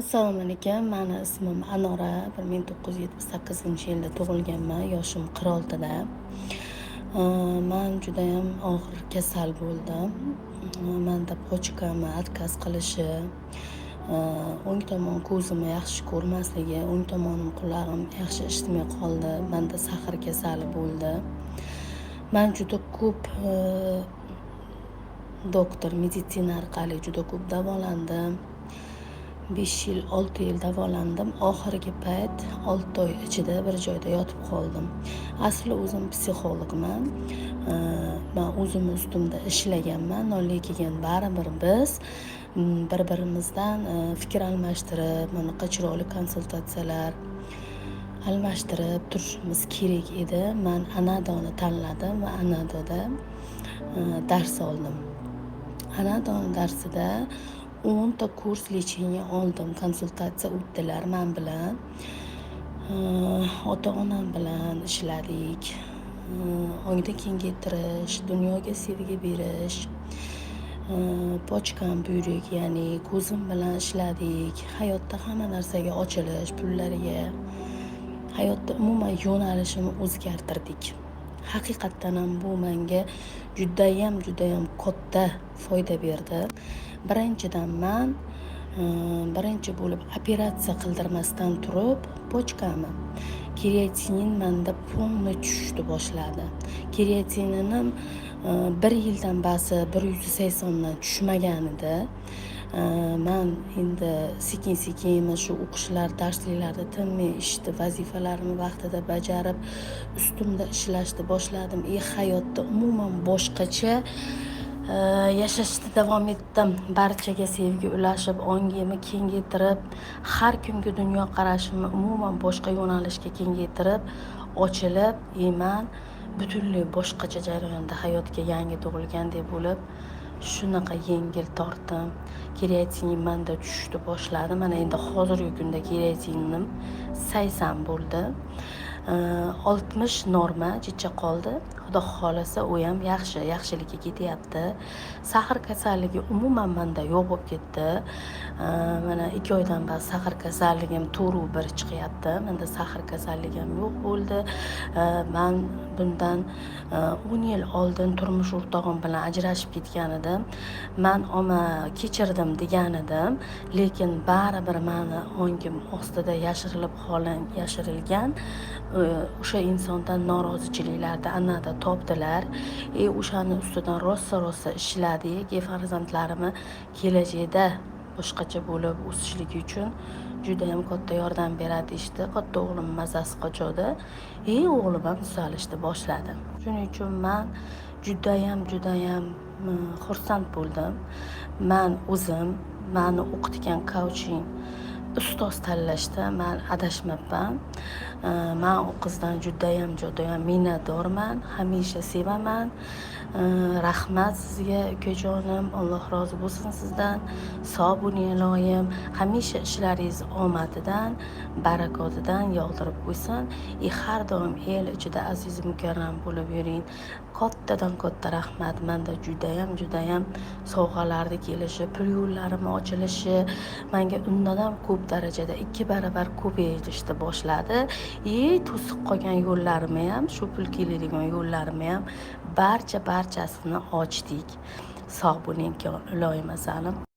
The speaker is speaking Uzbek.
Assalomu alaykum. Meni ismim Anora. 1978-yilda tug'ilganman. Yoshim 46 da. Men juda ham og'ir kasal bo'ldim. Menda pochkami отказ qilishi, o'ng tomon ko'zimni yaxshi ko'rmasligi, o'ng tomonim qulog'im yaxshi eshitmay qoldi. Menda sahar kasali bo'ldi. Men juda ko'p doktor, meditsina orqali juda ko'p davolandim. 5 yil, 6 yil davolandim. Oxirgi payt 6 oy ichida bir joyda yotib qoldim. Asli o'zim psixologman. Men o'zim ustimda ishlaganman, lekin baribir biz bir-birimizdan fikr almashtirib, bunaqa chiroyli konsultatsiyalar almashtirib turishimiz kerak edi. Men Anadoni tanladim va Anadoda dars oldim. Anadoni darsida 10 ta kurs lecheniya oldim, konsultatsiya o'tdilar men bilan. Ota-onam bilan ishladik. Ongni kengaytirish, dunyoga sevgi berish, pochkam buyrak, ya'ni ko'zim bilan ishladik. Hayotda hamma narsaga ochilish, pullariga, hayotda umuman yo'nalishimni o'zgartirdik. Haqiqatan ham bu menga judayam katta foyda berdi. Birinchidan men birinchi bo'lib operatsiya qildirmasdan turib, pochkami kreatinin menda polni tushishni boshladi. Kreatininim 1 yildan basi 180 dan tushmagan edi. Men endi sekin shu o'qishlar, darsliklarda tinmay ishni, vazifalarimni vaqtida bajarib, ustimda ishlashni boshladim. Hayotda umuman boshqacha yashashda davom etdim. Barchaga sevgi ulashib, ongimni kengaytirib, har kungi dunyo qarashimni umuman boshqa yo'nalishga kengaytirib, ochilib, men butunlay boshqacha jarayonda hayotga yangi tug'ilgandek bo'lib, shunaqa yengil tortdim. Kreatinin menda tushishni boshladi. Mana endi hozirgi kunda kreatinim 80 bo'ldi. 60 norma jicha qoldi. Xudo xolasa u ham yaxshilikka ketyapti. Sahar kasalligi umuman menda yo'q bo'lib ketdi. Mana 2 oydan beri sahar kasalligim 1 chiqyapti. Menda sahar kasalligi ham yo'q bo'ldi. Men bundan 10 yil oldin turmush o'rtog'im bilan ajrashib ketgan edim. Men ona kechirdim degan edim, lekin baribir meni ongim ostida yashirilgan o'sha insondan norozichiliklarni anada topdilar. O'shani ustidan rosa ishladik. Farzandlarimni kelajakda boshqacha bo'lib o'sishligi uchun juda ham katta yordam beradi ishda. Katta o'g'lim mazasi qochadi. O'g'lim ham tuzalishni boshladi. Shuning uchun men judayam xursand bo'ldim. Men o'zim meni o'qitgan coaching ustoz tanlashda men adashmabman. Men u qizdan judayam minnatdorman, hamisha sevaman. Rahmat sizga ukajonim, Alloh rozi bo'lsin sizdan. Sog' bo'ling iloyim. Hamisha ishlaringiz omadidan, barakotidan yog'dirib qo'ysin. Har doim el ichida aziz mukarram bo'lib yuring. Kattadan katta rahmat. Menda judayam sovg'alarni kelishi, pul yo'llarim ochilishi menga undan ham ko'p darajada 2 barobar ko'payishni boshladi. To'siq qolgan yo'llarimni ham, shu pul keladigan yo'llarimni ham barchasini ochdik. Sog' bo'ling iloyim azalim.